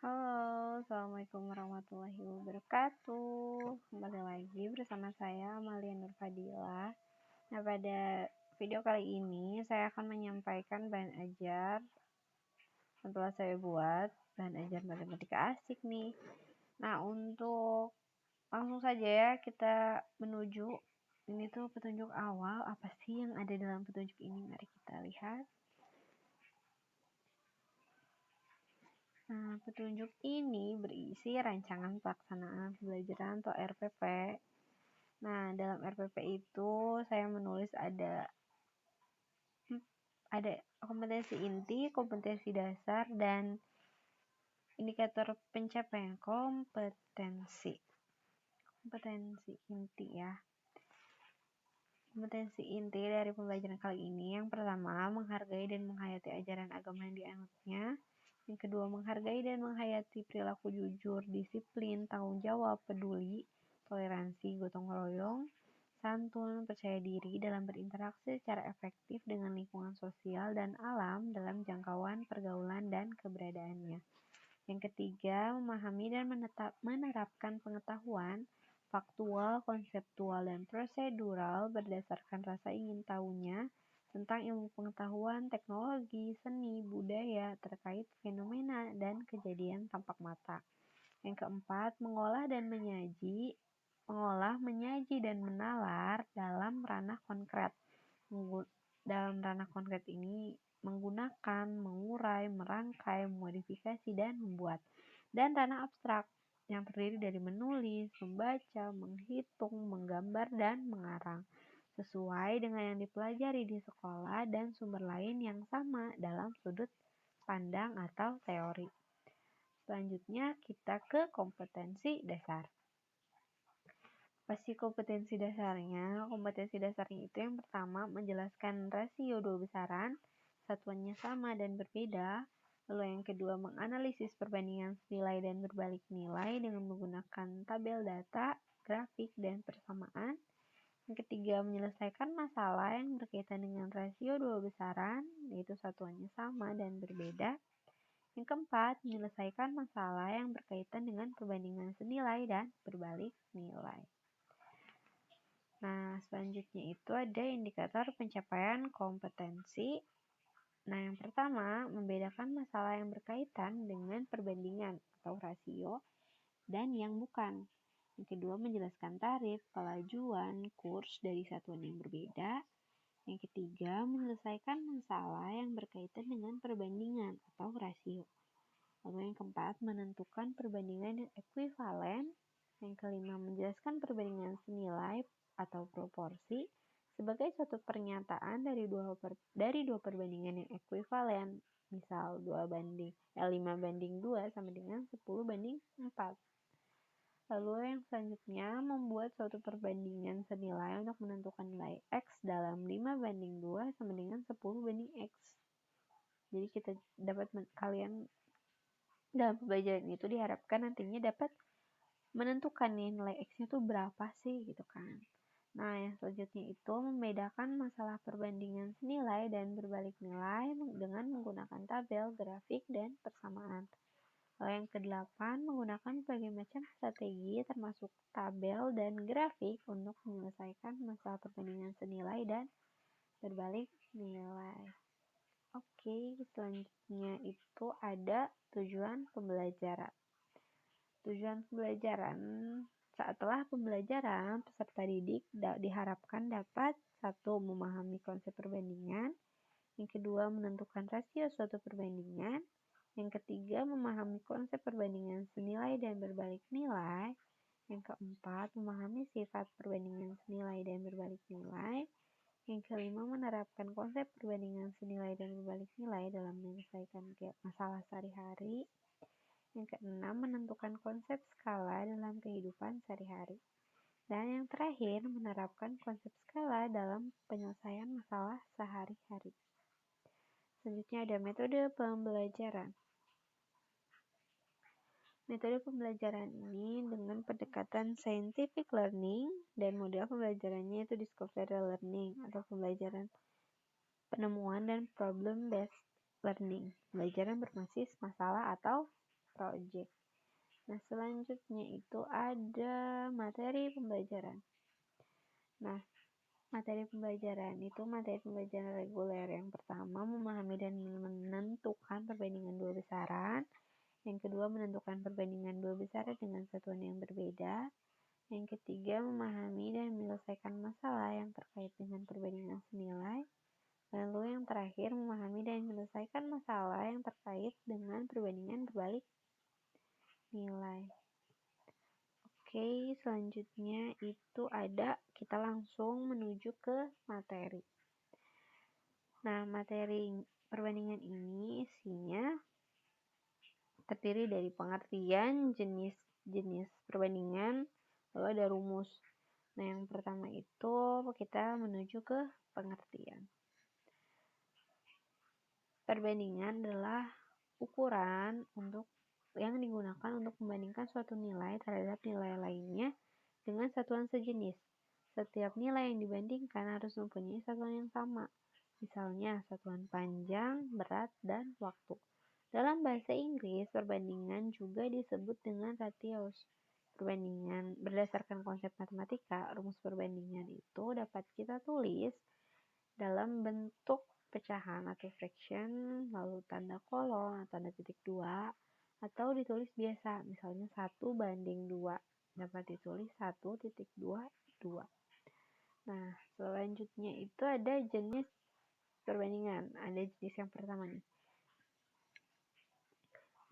Halo, Assalamualaikum warahmatullahi wabarakatuh. Kembali lagi bersama saya, Amalia Nurfadila. Nah, pada video kali ini saya akan menyampaikan bahan ajar yang telah saya buat, bahan ajar matematika asik nih. Nah, untuk langsung saja ya kita menuju, ini tuh petunjuk awal, apa sih yang ada dalam petunjuk ini? Mari kita lihat. Nah, petunjuk ini berisi rancangan pelaksanaan pembelajaran atau RPP. Nah, dalam RPP itu saya menulis ada kompetensi inti, kompetensi dasar, dan indikator pencapaian kompetensi. Kompetensi inti ya. Kompetensi inti dari pembelajaran kali ini yang pertama, menghargai dan menghayati ajaran agama yang dianutnya. Yang kedua, menghargai dan menghayati perilaku jujur, disiplin, tanggung jawab, peduli, toleransi, gotong royong, santun, percaya diri dalam berinteraksi secara efektif dengan lingkungan sosial dan alam dalam jangkauan pergaulan dan keberadaannya. Yang ketiga, memahami dan menerapkan pengetahuan faktual, konseptual, dan prosedural berdasarkan rasa ingin tahunya tentang ilmu pengetahuan, teknologi, seni, budaya terkait fenomena dan kejadian tampak mata. Yang keempat, mengolah, menyaji, dan menalar dalam ranah konkret. Dalam ranah konkret ini menggunakan, mengurai, merangkai, memodifikasi, dan membuat. Dan ranah abstrak yang terdiri dari menulis, membaca, menghitung, menggambar, dan mengarang sesuai dengan yang dipelajari di sekolah dan sumber lain yang sama dalam sudut pandang atau teori. Selanjutnya kita ke kompetensi dasar. Apa sih kompetensi dasarnya? Kompetensi dasarnya itu yang pertama menjelaskan rasio dua besaran, satuannya sama dan berbeda. Lalu yang kedua menganalisis perbandingan nilai dan berbalik nilai dengan menggunakan tabel data, grafik, dan persamaan. Yang ketiga, menyelesaikan masalah yang berkaitan dengan rasio dua besaran, yaitu satuannya sama dan berbeda. Yang keempat, menyelesaikan masalah yang berkaitan dengan perbandingan senilai dan berbalik nilai. Nah, selanjutnya itu ada indikator pencapaian kompetensi. Nah, yang pertama, membedakan masalah yang berkaitan dengan perbandingan atau rasio dan yang bukan. Yang kedua, menjelaskan tarif, kelajuan, kurs dari satuan yang berbeda. Yang ketiga, menyelesaikan masalah yang berkaitan dengan perbandingan atau rasio. Lalu yang keempat, menentukan perbandingan yang ekuivalen. Yang kelima, menjelaskan perbandingan senilai atau proporsi sebagai suatu pernyataan dari dua perbandingan yang ekuivalen. Misal 5:2 sama dengan 10:4. Lalu yang selanjutnya, membuat suatu perbandingan senilai untuk menentukan nilai X dalam 5:2 sama dengan 10:X. Jadi kalian dalam pembelajaran itu diharapkan nantinya dapat menentukan nih nilai X-nya tuh berapa sih gitu kan. Nah, yang selanjutnya itu membedakan masalah perbandingan senilai dan berbalik nilai dengan menggunakan tabel, grafik, dan persamaan. Lalu yang kedelapan, menggunakan berbagai macam strategi termasuk tabel dan grafik untuk menyelesaikan masalah perbandingan senilai dan berbalik nilai. Oke, selanjutnya itu ada tujuan pembelajaran. Tujuan pembelajaran, setelah pembelajaran, peserta didik diharapkan dapat 1. Memahami konsep perbandingan. Yang kedua, menentukan rasio suatu perbandingan. Yang ketiga, memahami konsep perbandingan senilai dan berbalik nilai. Yang keempat, memahami sifat perbandingan senilai dan berbalik nilai. Yang kelima, menerapkan konsep perbandingan senilai dan berbalik nilai dalam menyelesaikan masalah sehari-hari. Yang keenam, menentukan konsep skala dalam kehidupan sehari-hari. Dan yang terakhir, menerapkan konsep skala dalam penyelesaian masalah sehari-hari. Selanjutnya ada metode pembelajaran. Metode pembelajaran ini dengan pendekatan scientific learning dan model pembelajarannya itu discovery learning atau pembelajaran penemuan dan problem based learning, pembelajaran berbasis masalah atau project. Nah, selanjutnya itu ada materi pembelajaran. Nah, materi pembelajaran itu materi pembelajaran reguler. Yang pertama, memahami dan menentukan perbandingan dua besaran. Yang kedua, menentukan perbandingan dua besaran dengan satuan yang berbeda. Yang ketiga, memahami dan menyelesaikan masalah yang terkait dengan perbandingan senilai. Lalu yang terakhir, memahami dan menyelesaikan masalah yang terkait dengan perbandingan berbalik nilai. Oke, selanjutnya itu kita langsung menuju ke materi. Nah, materi perbandingan ini isinya terdiri dari pengertian, jenis perbandingan, lalu ada rumus. Nah, yang pertama itu kita menuju ke pengertian. Perbandingan adalah ukuran yang digunakan untuk membandingkan suatu nilai terhadap nilai lainnya dengan satuan sejenis. Setiap nilai yang dibandingkan harus mempunyai satuan yang sama. Misalnya, satuan panjang, berat, dan waktu. Dalam bahasa Inggris, perbandingan juga disebut dengan ratios. Perbandingan berdasarkan konsep matematika, rumus perbandingan itu dapat kita tulis dalam bentuk pecahan atau fraction, lalu tanda kolom atau tanda titik 2, atau ditulis biasa, misalnya 1:2. Dapat ditulis 1.22. Nah, selanjutnya itu ada jenis perbandingan. Ada jenis yang pertama nih.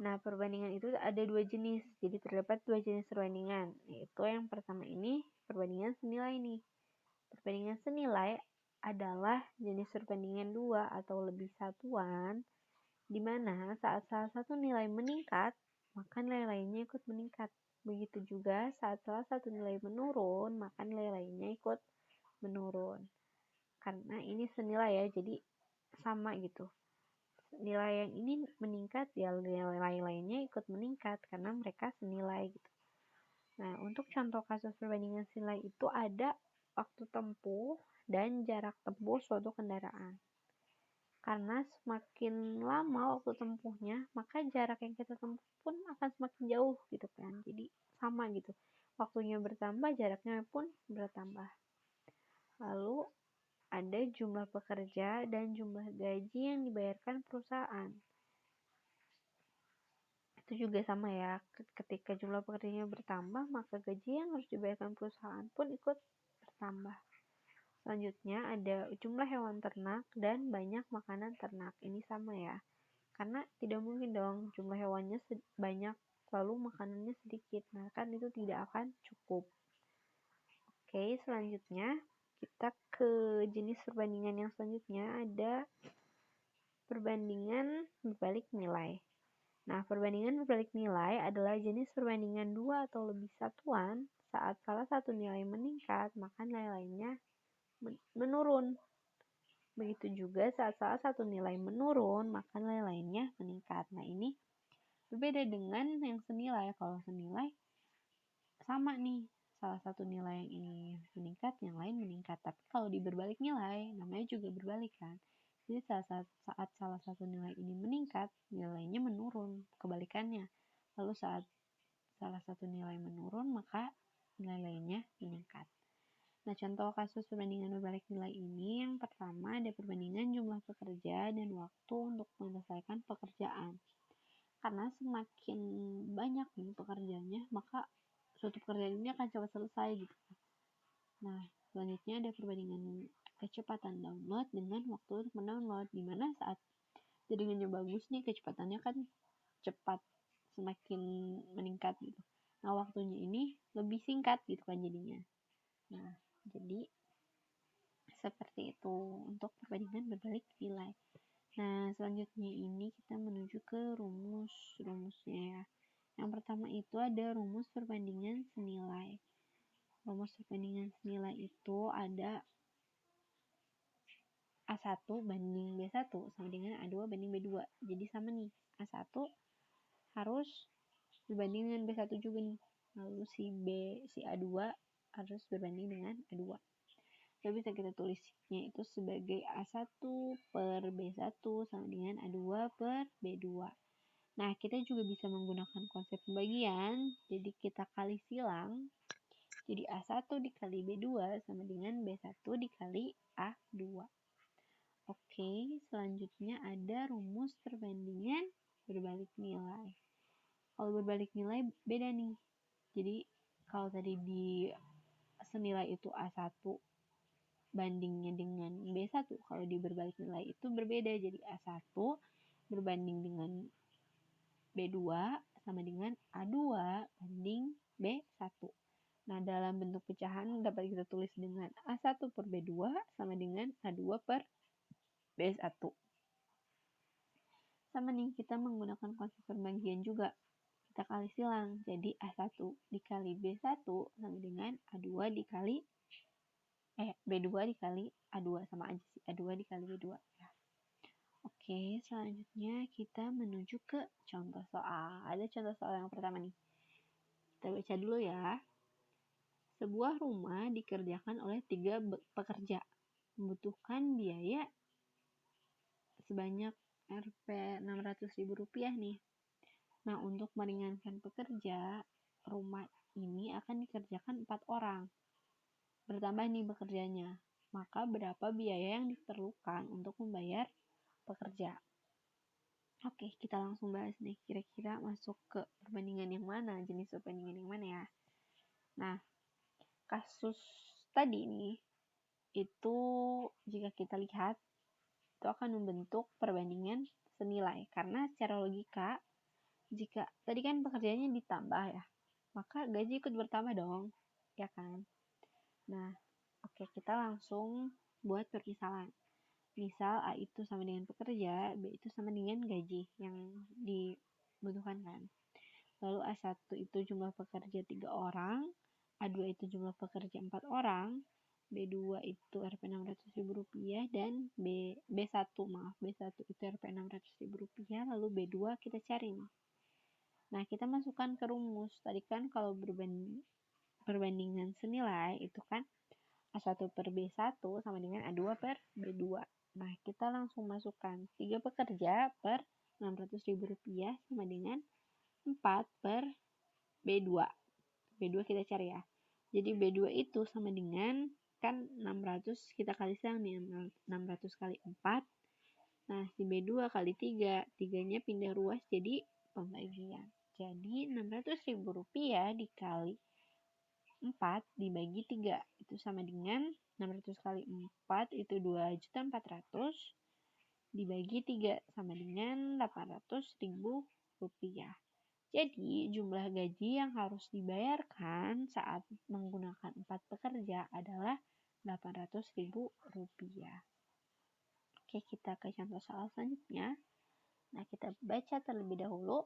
Nah, perbandingan itu ada dua jenis. Jadi terdapat dua jenis perbandingan. Yaitu yang pertama ini perbandingan senilai nih. Perbandingan senilai adalah jenis perbandingan dua atau lebih satuan, di mana saat salah satu nilai meningkat, maka nilai lainnya ikut meningkat. Begitu juga saat salah satu nilai menurun, maka nilai lainnya ikut menurun. Karena ini senilai ya, jadi sama gitu. Nilai yang ini meningkat, ya nilai lainnya ikut meningkat karena mereka senilai gitu. Nah, untuk contoh kasus perbandingan senilai itu ada waktu tempuh dan jarak tempuh suatu kendaraan. Karena semakin lama waktu tempuhnya, maka jarak yang kita tempuh pun akan semakin jauh gitu kan. Jadi sama gitu. Waktunya bertambah, jaraknya pun bertambah. Lalu ada jumlah pekerja dan jumlah gaji yang dibayarkan perusahaan. Itu juga sama ya. Ketika jumlah pekerjanya bertambah, maka gaji yang harus dibayarkan perusahaan pun ikut bertambah. Selanjutnya ada jumlah hewan ternak dan banyak makanan ternak. Ini sama ya. Karena tidak mungkin dong jumlah hewannya banyak lalu makanannya sedikit. Nah, kan itu tidak akan cukup. Oke, selanjutnya kita ke jenis perbandingan yang selanjutnya ada perbandingan berbalik nilai. Nah, perbandingan berbalik nilai adalah jenis perbandingan dua atau lebih satuan. Saat salah satu nilai meningkat, maka nilai lainnya menurun. Begitu juga saat salah satu nilai menurun, maka nilai lainnya meningkat. Nah, ini berbeda dengan yang senilai. Kalau senilai sama nih, salah satu nilai yang ini meningkat, yang lain meningkat. Tapi kalau di berbalik nilai, namanya juga berbalik kan. Jadi saat salah satu nilai ini meningkat, nilainya menurun, kebalikannya. Lalu saat salah satu nilai menurun, maka nilai lainnya meningkat. Nah, contoh kasus perbandingan berbalik nilai ini, yang pertama ada perbandingan jumlah pekerja dan waktu untuk menyelesaikan pekerjaan. Karena semakin banyak nih pekerjaannya, maka suatu pekerjaan ini akan cepat selesai gitu. Nah, selanjutnya ada perbandingan kecepatan download dengan waktu untuk mendownload, di mana saat jaringannya bagus nih, kecepatannya kan cepat, semakin meningkat gitu. Nah, waktunya ini lebih singkat gitu kan jadinya. Nah, jadi seperti itu untuk perbandingan berbalik nilai. Nah, selanjutnya ini kita menuju ke rumusnya ya. Yang pertama itu ada rumus perbandingan senilai. Rumus perbandingan senilai itu ada A1 banding B1 sama dengan A2 banding B2. Jadi sama nih, A1 harus berbanding dengan B1 juga nih. Lalu si A2 harus berbanding dengan A2. Jadi bisa kita tulisnya itu sebagai A1 per B1 sama dengan A2 per B2. Nah, kita juga bisa menggunakan konsep pembagian. Jadi kita kali silang. Jadi A1 dikali B2 sama dengan B1 dikali A2. Oke, selanjutnya ada rumus perbandingan berbalik nilai. Kalau berbalik nilai beda nih. Jadi kalau tadi di senilai itu A1 bandingnya dengan B1, kalau di berbalik nilai itu berbeda. Jadi A1 berbanding dengan B2 sama dengan A2 banding B1. Nah, dalam bentuk pecahan dapat kita tulis dengan A1 per B2 sama dengan A2 per B1. Sama nih, kita menggunakan konsep pembagian juga. Kita kali silang. Jadi A1 dikali B1 sama dengan A2 dikali B2 dikali A2, sama aja sih, A2 dikali B2 ya. Oke, selanjutnya kita menuju ke contoh soal. Ada contoh soal yang pertama nih. Kita baca dulu ya. Sebuah rumah dikerjakan oleh 3 pekerja. Membutuhkan biaya sebanyak Rp600.000 nih. Nah, untuk meringankan pekerja, rumah ini akan dikerjakan 4 orang. Bertambah nih pekerjanya. Maka berapa biaya yang diperlukan untuk membayar pekerja? Oke, kita langsung bahas nih. Kira-kira masuk ke perbandingan yang mana? Jenis perbandingan yang mana ya? Nah, kasus tadi nih, itu jika kita lihat, itu akan membentuk perbandingan senilai. Karena secara logika, jika tadi kan pekerjaannya ditambah ya, maka gaji ikut bertambah dong, ya kan? Nah, oke, kita langsung buat permisalan. Misal A itu sama dengan pekerja, B itu sama dengan gaji yang dibutuhkan kan. Lalu A1 itu jumlah pekerja 3 orang, A2 itu jumlah pekerja 4 orang, B2 itu Rp600.000 dan B1 itu Rp600.000, lalu B2 kita cari nih. Nah, kita masukkan ke rumus. Tadi kan kalau perbandingan senilai itu kan A1 per B1 sama dengan A2 per B2. Nah, kita langsung masukkan 3 pekerja per Rp600.000 sama dengan 4 per B2. B2 kita cari ya. Jadi B2 itu sama dengan, kan 600 kita kali silang nih, 600 kali 4. Nah, si B2 kali 3. 3-nya pindah ruas jadi pembagian. Jadi Rp600.000 dikali 4 dibagi 3 itu sama dengan 600 kali 4 itu 2.400.000 dibagi 3 sama dengan Rp800.000. Jadi jumlah gaji yang harus dibayarkan saat menggunakan 4 pekerja adalah Rp800.000. Oke, kita ke contoh soal selanjutnya. Nah, kita baca terlebih dahulu.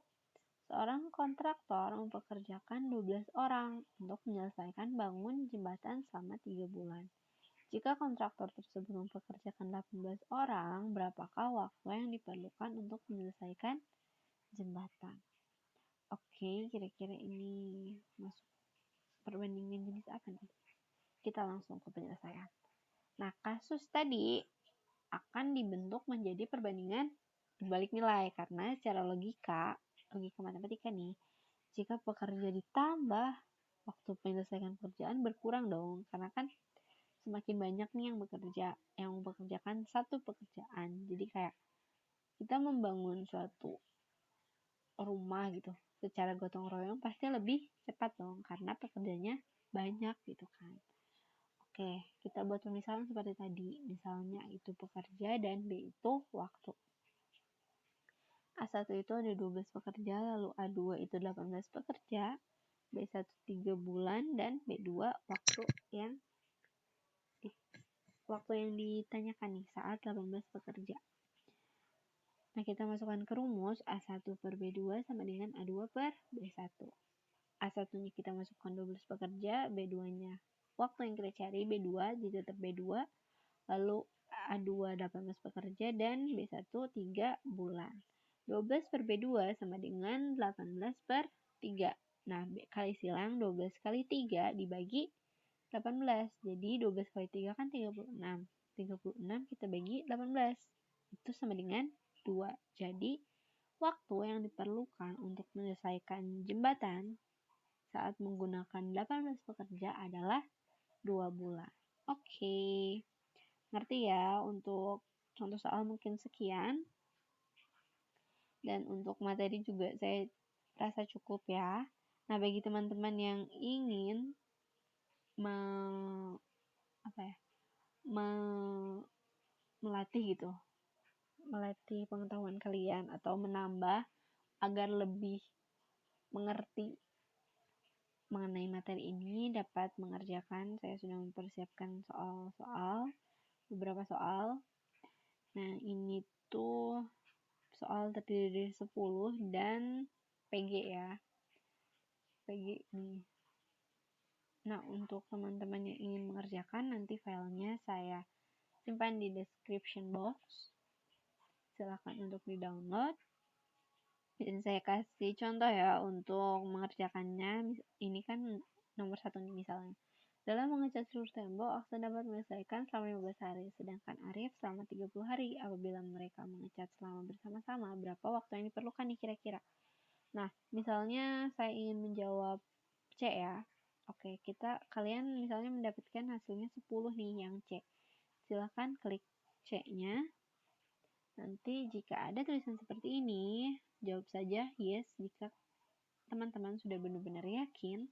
Seorang kontraktor mempekerjakan 12 orang untuk menyelesaikan bangun jembatan selama 3 bulan. Jika kontraktor tersebut mempekerjakan 18 orang, berapakah waktu yang diperlukan untuk menyelesaikan jembatan? Oke, kira-kira ini masuk perbandingan jenis apa nih? Kita langsung ke penyelesaian. Nah, kasus tadi akan dibentuk menjadi perbandingan berbalik nilai karena secara logika matematika nih, jika pekerja ditambah, waktu menyelesaikan pekerjaan berkurang dong, karena kan semakin banyak nih yang mempekerjakan satu pekerjaan. Jadi kayak kita membangun suatu rumah gitu secara gotong royong pasti lebih cepat dong, karena pekerjanya banyak gitu kan. Oke, kita buat pemisalan seperti tadi. Misalnya itu pekerja dan B itu waktu. A1 itu ada 12 pekerja, lalu A2 itu 18 pekerja, B1 3 bulan, dan B2 waktu yang ditanyakan nih saat 18 pekerja. Nah, kita masukkan ke rumus A1 per B2 sama dengan A2 per B1. A1-nya kita masukkan 12 pekerja, B2-nya waktu yang kita cari B2, jadi tetap B2, lalu A2 18 pekerja, dan B1 3 bulan. 12 per B2 sama dengan 18 per 3. Nah, kali silang 12 kali 3 dibagi 18. Jadi 12 kali 3 kan 36. 36 kita bagi 18. Itu sama dengan 2. Jadi Waktu yang diperlukan untuk menyelesaikan jembatan saat menggunakan 18 pekerja adalah 2 bulan. Oke, ngerti ya. Untuk contoh soal mungkin sekian. Dan untuk materi juga saya rasa cukup ya. Nah, bagi teman-teman yang ingin melatih pengetahuan kalian atau menambah agar lebih mengerti mengenai materi ini, dapat mengerjakan. Saya sudah mempersiapkan beberapa soal. Nah, ini tuh soal terdiri dari 10 dan PG ya. PG nih. Nah, untuk teman-teman yang ingin mengerjakan, nanti filenya saya simpan di description box. Silahkan untuk di-download. Dan saya kasih contoh ya untuk mengerjakannya. Ini kan nomor 1 nih misalnya. Dalam mengecat seluruh tembok, Aksan dapat menyelesaikan selama 15 hari, sedangkan Arif selama 30 hari. Apabila mereka mengecat selama bersama-sama, berapa waktu yang diperlukan nih kira-kira? Nah, misalnya saya ingin menjawab C ya. Oke, kalian misalnya mendapatkan hasilnya 10 nih yang C. Silahkan klik C-nya. Nanti jika ada tulisan seperti ini, jawab saja yes jika teman-teman sudah benar-benar yakin.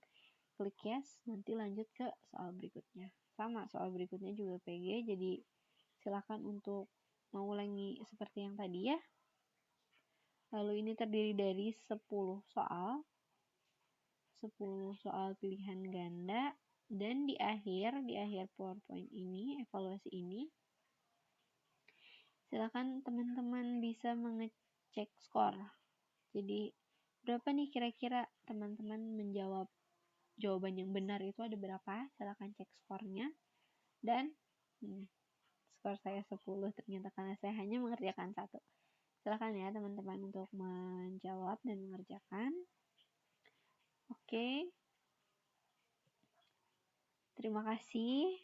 Klik yes, nanti lanjut ke soal berikutnya. Sama, soal berikutnya juga PG, jadi silahkan untuk mengulangi seperti yang tadi ya. Lalu ini terdiri dari 10 soal pilihan ganda, dan di akhir PowerPoint ini, evaluasi ini, silakan teman-teman bisa mengecek skor. Jadi berapa nih kira-kira teman-teman menjawab jawaban yang benar itu ada berapa? Silakan cek skornya. Dan skor saya 10 ternyata karena saya hanya mengerjakan 1. Silakan ya teman-teman untuk menjawab dan mengerjakan. Oke. Terima kasih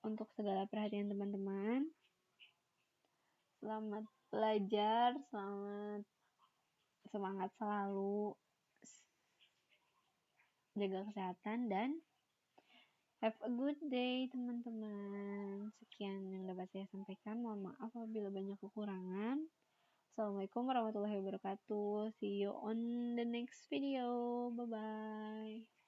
untuk segala perhatian teman-teman. Selamat belajar, semangat selalu, jaga kesehatan, dan have a good day teman-teman. Sekian yang dapat saya sampaikan. Mohon maaf apabila banyak kekurangan. Assalamualaikum warahmatullahi wabarakatuh. See you on the next video. Bye-bye.